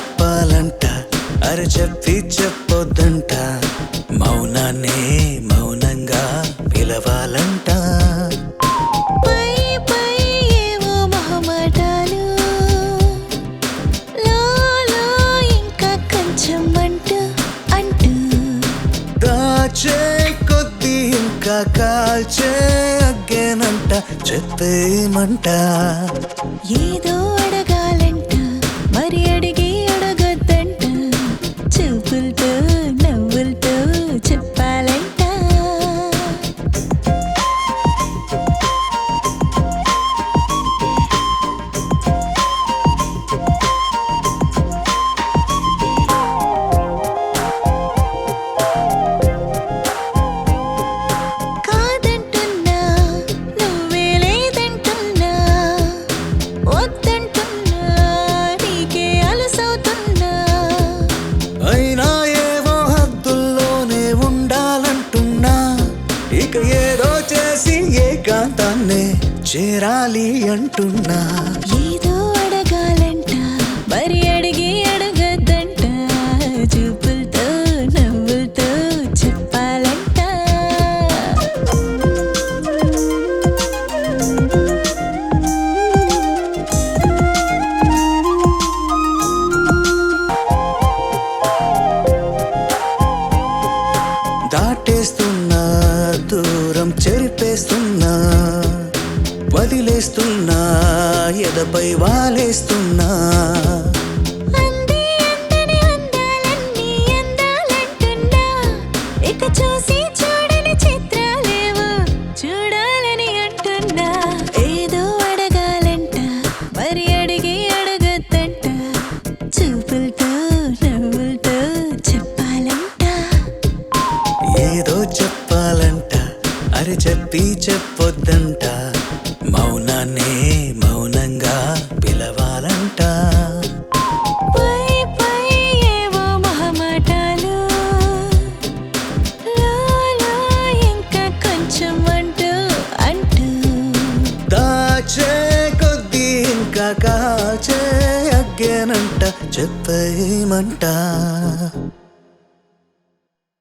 చెప్పాలంట అరే చెప్పి చెప్పొద్దంట మౌనాన్నే మౌనంగా పిలవాలంట పై పై ఏవో మొహమాటాలు లోలో ఇంకా కొంచెం అంటూ దాచే కొద్ది ఇంకా కాల్చే అగ్గేనంట చెప్పేమంట ఏదో అడగాలంట మరి అడిగి అడగొద్దంట చూపులతో నవ్వులతో చెప్పాలంట కాదంటున్నా నువ్వే లేదంటున్నా వద్దంటున్నా నీకే అలసవుతున్నా అయినా ఏవో హద్దుల్లోనే ఉండాలంటున్నా ఇక ఏదో చేసి ఏకాంతాన్నే చేరాలి అంటున్నా ఏదో అడగాలంట మరి అడిగి అడగద్దంట చూపులతో నవ్వులతో చెప్పాలంట దాటేస్తున్నా దూరం చెరిపేస్తున్నా వదిలేస్తున్నా ఎదపై వాలేస్తున్నా అంది అందని అందాలన్నీ అందాలంటున్నా ఇక చూసి చూడని చిత్రాలేవో చూడాలని అంటున్నా ఏదో అడగాలంట మరి అడిగి అడగద్దంట చూపులతో నవ్వులతో చెప్పాలంట ఏదో చెప్పాలంట అరే చెప్పి చెప్పొద్దంట మౌనాన్నే మౌనంగా పిలవాలంట పై పై ఏవో మొహమాటాలు లోలో ఇంకా కొంచెం అంటూ దాచే కొద్ది ఇంకా కాచే అగ్గేనంట చెప్పేమంట